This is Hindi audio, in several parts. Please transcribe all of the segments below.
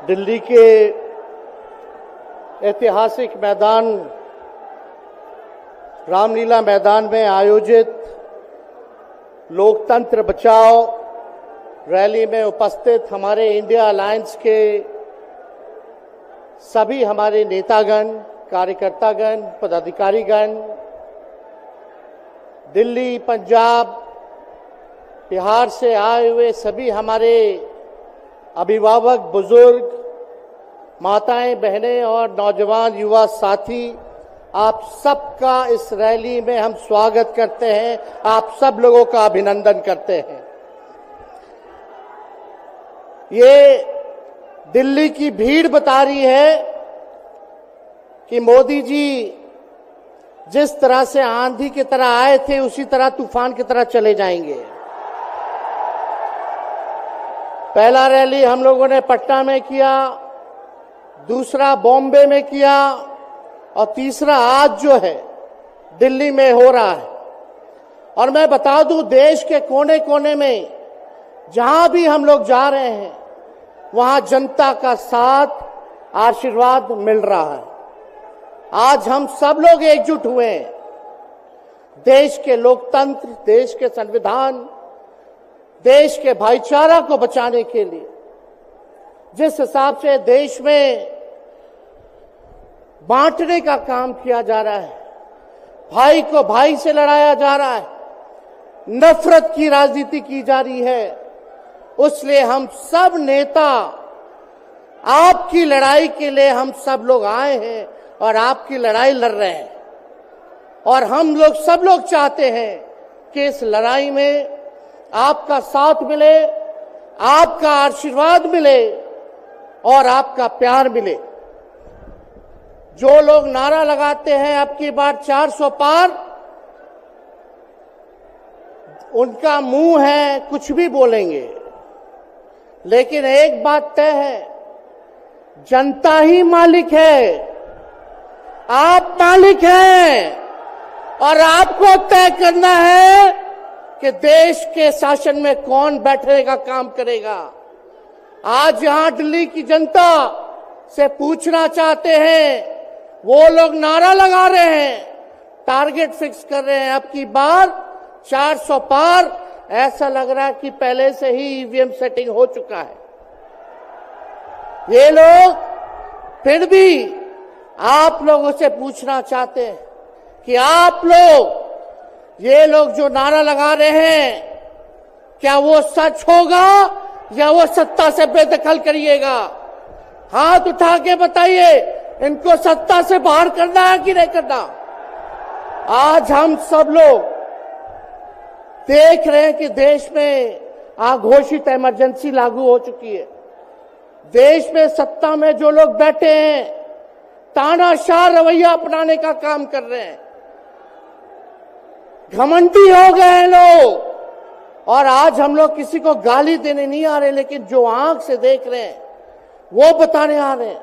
दिल्ली के ऐतिहासिक मैदान रामलीला मैदान में आयोजित लोकतंत्र बचाओ रैली में उपस्थित हमारे इंडिया अलायंस के सभी हमारे नेतागण, कार्यकर्तागण, पदाधिकारीगण, दिल्ली, पंजाब, बिहार से आए हुए सभी हमारे अभिभावक, बुजुर्ग, माताएं, बहनें और नौजवान युवा साथी, आप सबका इस रैली में हम स्वागत करते हैं। आप सब लोगों का अभिनंदन करते हैं। ये दिल्ली की भीड़ बता रही है कि मोदी जी जिस तरह से आंधी की तरह आए थे उसी तरह तूफान की तरह चले जाएंगे। पहला रैली हम लोगों ने पटना में किया, दूसरा बॉम्बे में किया और तीसरा आज जो है दिल्ली में हो रहा है। और मैं बता दूं, देश के कोने कोने में जहां भी हम लोग जा रहे हैं वहां जनता का साथ, आशीर्वाद मिल रहा है। आज हम सब लोग एकजुट हुए हैं देश के लोकतंत्र, देश के संविधान, देश के भाईचारा को बचाने के लिए। जिस हिसाब से देश में बांटने का काम किया जा रहा है, भाई को भाई से लड़ाया जा रहा है, नफरत की राजनीति की जा रही है, उसलिए हम सब नेता आपकी लड़ाई के लिए हम सब लोग आए हैं और आपकी लड़ाई लड़ रहे हैं। और हम लोग सब लोग चाहते हैं कि इस लड़ाई में आपका साथ मिले, आपका आशीर्वाद मिले और आपका प्यार मिले। जो लोग नारा लगाते हैं अब की बार 400 पार, उनका मुंह है, कुछ भी बोलेंगे, लेकिन एक बात तय है, जनता ही मालिक है, आप मालिक हैं और आपको तय करना है कि देश के शासन में कौन बैठने का काम करेगा। आज यहां दिल्ली की जनता से पूछना चाहते हैं, वो लोग नारा लगा रहे हैं, टारगेट फिक्स कर रहे हैं, अब की बार 400 पार। ऐसा लग रहा है कि पहले से ही ईवीएम सेटिंग हो चुका है। ये लोग फिर भी आप लोगों से पूछना चाहते हैं कि आप लोग, ये लोग जो नारा लगा रहे हैं, क्या वो सच होगा या वो सत्ता से बेदखल करिएगा? हाथ उठा के बताइए, इनको सत्ता से बाहर करना है कि नहीं करना? आज हम सब लोग देख रहे हैं कि देश में अघोषित इमरजेंसी लागू हो चुकी है। देश में सत्ता में जो लोग बैठे हैं तानाशाह रवैया अपनाने का काम कर रहे हैं, घमंडी हो गए हैं लोग। और आज हम लोग किसी को गाली देने नहीं आ रहे, लेकिन जो आंख से देख रहे हैं वो बताने आ रहे हैं,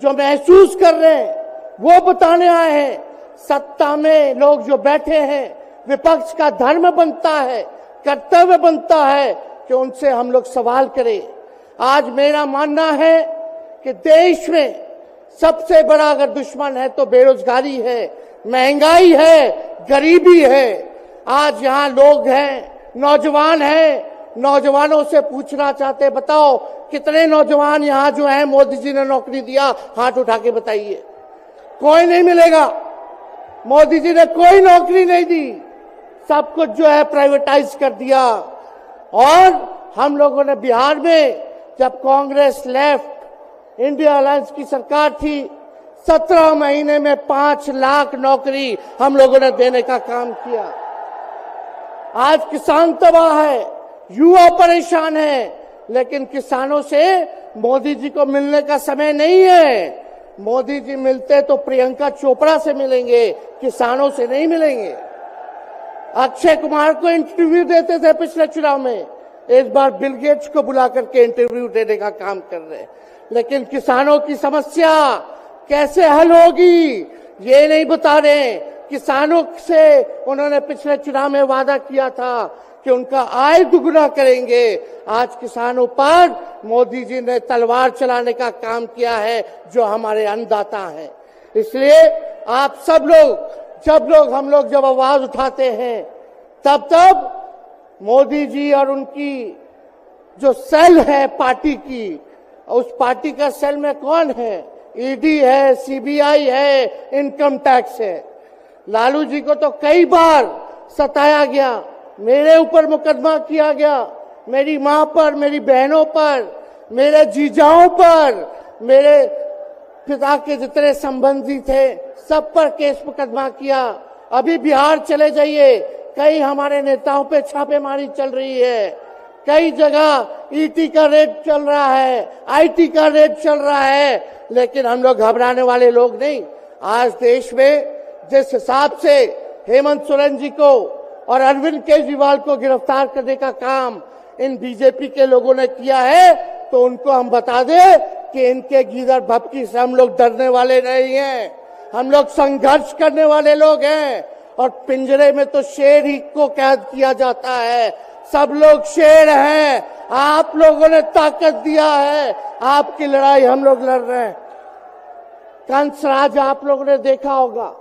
जो महसूस कर रहे हैं वो बताने आए हैं। सत्ता में लोग जो बैठे हैं, विपक्ष का धर्म बनता है, कर्तव्य बनता है कि उनसे हम लोग सवाल करें। आज मेरा मानना है कि देश में सबसे बड़ा अगर दुश्मन है तो बेरोजगारी है, महंगाई है, गरीबी है। आज यहाँ लोग हैं, नौजवान हैं, नौजवानों से पूछना चाहते, बताओ कितने नौजवान यहाँ जो हैं मोदी जी ने नौकरी दिया? हाथ उठा के बताइए। कोई नहीं मिलेगा। मोदी जी ने कोई नौकरी नहीं दी, सब कुछ जो है प्राइवेटाइज कर दिया। और हम लोगों ने बिहार में जब कांग्रेस लेफ्ट, इंडिया अलायंस की सरकार थी, 17 महीने में 5 लाख नौकरी हम लोगों ने देने का काम किया। आज किसान तबाह है, युवा परेशान है, लेकिन किसानों से मोदी जी को मिलने का समय नहीं है। मोदी जी मिलते तो प्रियंका चोपड़ा से मिलेंगे, किसानों से नहीं मिलेंगे। अक्षय कुमार को इंटरव्यू देते थे पिछले चुनाव में, इस बार बिल गेट्स को बुला करके इंटरव्यू देने का काम कर रहे हैं। लेकिन किसानों की समस्या कैसे हल होगी ये नहीं बता रहे। किसानों से उन्होंने पिछले चुनाव में वादा किया था कि उनका आय दुगना करेंगे। आज किसानों पर मोदी जी ने तलवार चलाने का काम किया है, जो हमारे अन्नदाता हैं। इसलिए आप सब लोग हम लोग जब आवाज उठाते हैं, तब मोदी जी और उनकी जो सेल है पार्टी की, उस पार्टी का सेल में कौन है? ईडी है, सीबीआई है, इनकम टैक्स है। लालू जी को तो कई बार सताया गया, मेरे ऊपर मुकदमा किया गया, मेरी मां पर, मेरी बहनों पर, मेरे जीजाओं पर, मेरे पिता के जितने संबंधी थे सब पर केस मुकदमा किया। अभी बिहार चले जाइए, कई हमारे नेताओं पे छापेमारी चल रही है, कई जगह ईटी का रेड चल रहा है, आईटी का रेड चल रहा है, लेकिन हम लोग घबराने वाले लोग नहीं। आज देश में जिस हिसाब से हेमंत सोरेन जी को और अरविंद केजरीवाल को गिरफ्तार करने का काम इन बीजेपी के लोगों ने किया है, तो उनको हम बता दें कि इनके गीदड़ भपकी से हम लोग डरने वाले नहीं हैं। हम लोग संघर्ष करने वाले लोग हैं, और पिंजरे में तो शेर ही को कैद किया जाता है। सब लोग शेर हैं, आप लोगों ने ताकत दिया है, आपकी लड़ाई हम लोग लड़ रहे हैं। कंस राज आप लोगों ने देखा होगा,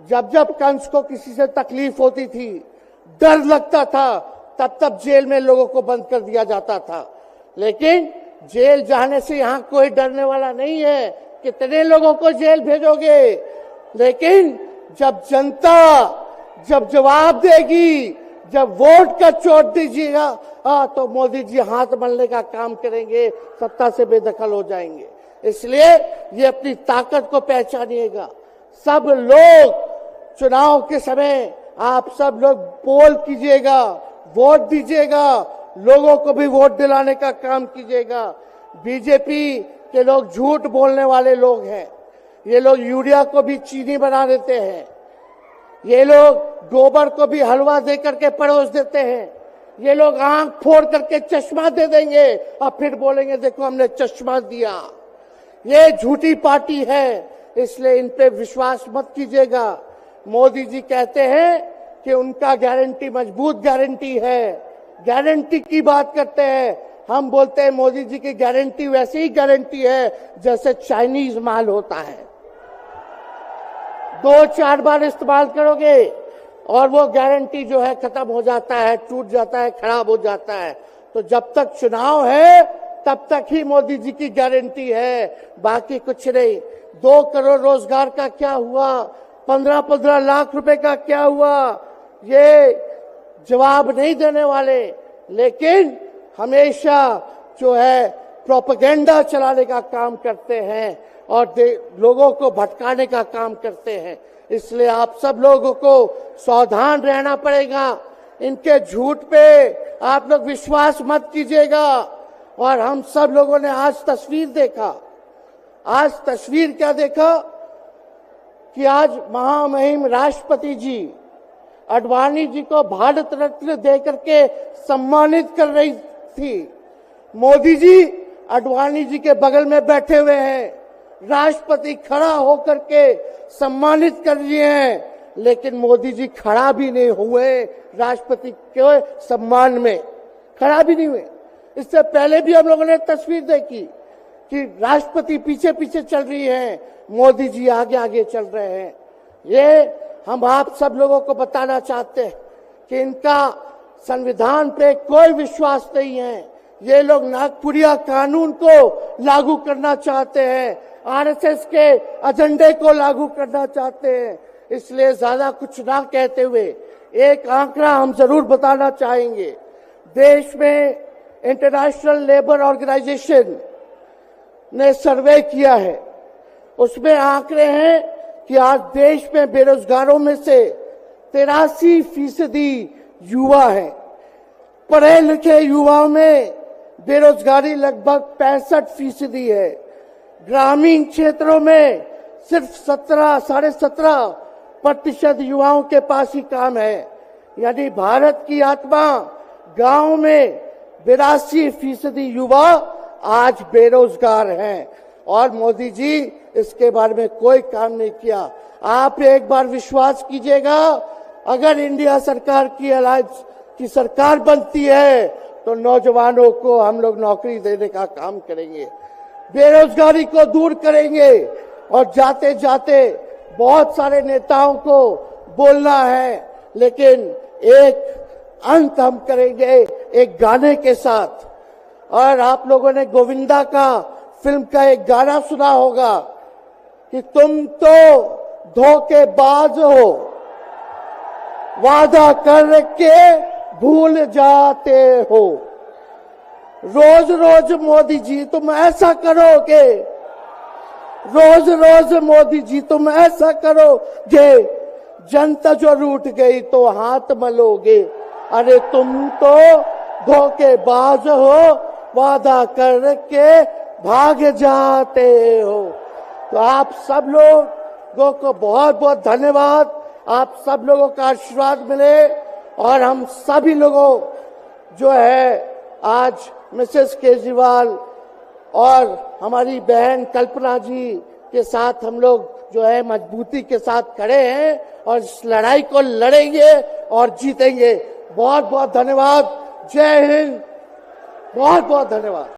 जब कंस को किसी से तकलीफ होती थी, डर लगता था, तब जेल में लोगों को बंद कर दिया जाता था। लेकिन जेल जाने से यहां कोई डरने वाला नहीं है। कितने लोगों को जेल भेजोगे? लेकिन जब जनता जब जवाब देगी, जब वोट का चोट दीजिएगा, तो मोदी जी हाथ मलने का काम करेंगे, सत्ता से बेदखल हो जाएंगे। इसलिए ये अपनी ताकत को पहचानिएगा। सब लोग चुनाव के समय आप सब लोग पोल कीजिएगा, वोट दीजिएगा, लोगों को भी वोट दिलाने का काम कीजिएगा। बीजेपी के लोग झूठ बोलने वाले लोग हैं। ये लोग यूरिया को भी चीनी बना देते हैं, ये लोग गोबर को भी हलवा दे करके परोस देते हैं, ये लोग आंख फोड़ करके चश्मा दे देंगे और फिर बोलेंगे देखो हमने चश्मा दिया। ये झूठी पार्टी है, इसलिए इन पे विश्वास मत कीजिएगा। मोदी जी कहते हैं कि उनका गारंटी मजबूत गारंटी है, गारंटी की बात करते हैं। हम बोलते हैं मोदी जी की गारंटी वैसे ही गारंटी है जैसे चाइनीज माल होता है, 2-4 बार इस्तेमाल करोगे और वो गारंटी जो है खत्म हो जाता है, टूट जाता है, खराब हो जाता है। तो जब तक चुनाव है तब तक ही मोदी जी की गारंटी है, बाकी कुछ नहीं। 2 करोड़ रोजगार का क्या हुआ, 15-15 लाख रुपए का क्या हुआ, ये जवाब नहीं देने वाले, लेकिन हमेशा जो है प्रोपेगेंडा चलाने का काम करते हैं और लोगों को भटकाने का काम करते हैं। इसलिए आप सब लोगों को सावधान रहना पड़ेगा। इनके झूठ पे आप लोग विश्वास मत कीजिएगा। और हम सब लोगों ने आज तस्वीर देखा, आज तस्वीर क्या देखा कि आज महामहिम राष्ट्रपति जी आडवाणी जी को भारत रत्न देकर के सम्मानित कर रही थी। मोदी जी आडवाणी जी के बगल में बैठे हुए हैं, राष्ट्रपति खड़ा होकर के सम्मानित कर रहे हैं, लेकिन मोदी जी खड़ा भी नहीं हुए, राष्ट्रपति के सम्मान में खड़ा भी नहीं हुए। इससे पहले भी हम लोगों ने तस्वीर देखी कि राष्ट्रपति पीछे पीछे चल रही है, मोदी जी आगे आगे चल रहे हैं। ये हम आप सब लोगों को बताना चाहते हैं कि इनका संविधान पे कोई विश्वास नहीं है। ये लोग नागपुरिया कानून को लागू करना चाहते हैं, आरएसएस के एजेंडे को लागू करना चाहते हैं। इसलिए ज्यादा कुछ ना कहते हुए एक आंकड़ा हम जरूर बताना चाहेंगे। देश में इंटरनेशनल लेबर ऑर्गेनाइजेशन ने सर्वे किया है, उसमें आंकड़े हैं कि आज देश में बेरोजगारों में से 83% युवा हैं। पढ़े लिखे युवाओं में बेरोजगारी लगभग 65% है। ग्रामीण क्षेत्रों में सिर्फ 17.5% युवाओं के पास ही काम है। यानी भारत की आत्मा गांव में 82% युवा आज बेरोजगार हैं और मोदी जी इसके बारे में कोई काम नहीं किया। आप एक बार विश्वास कीजिएगा, अगर इंडिया सरकार की अलायंस की सरकार बनती है तो नौजवानों को हम लोग नौकरी देने का काम करेंगे, बेरोजगारी को दूर करेंगे। और जाते जाते बहुत सारे नेताओं को बोलना है, लेकिन एक अंत हम करेंगे एक गाने के साथ। और आप लोगों ने गोविंदा का फिल्म का एक गाना सुना होगा कि तुम तो धोखेबाज हो, वादा करके भूल जाते हो। रोज रोज मोदी जी तुम ऐसा करोगे, रोज रोज मोदी जी तुम ऐसा करोगे, जनता जो रूठ गई तो हाथ मलोगे। अरे तुम तो धोखेबाज हो, वादा करके भाग जाते हो। तो आप सब लोगों को बहुत बहुत धन्यवाद। आप सब लोगों का आशीर्वाद मिले और हम सभी लोगों जो है आज मिसेस केजरीवाल और हमारी बहन कल्पना जी के साथ हम लोग जो है मजबूती के साथ खड़े हैं और इस लड़ाई को लड़ेंगे और जीतेंगे। बहुत बहुत धन्यवाद। जय हिंद। बहुत बहुत धन्यवाद।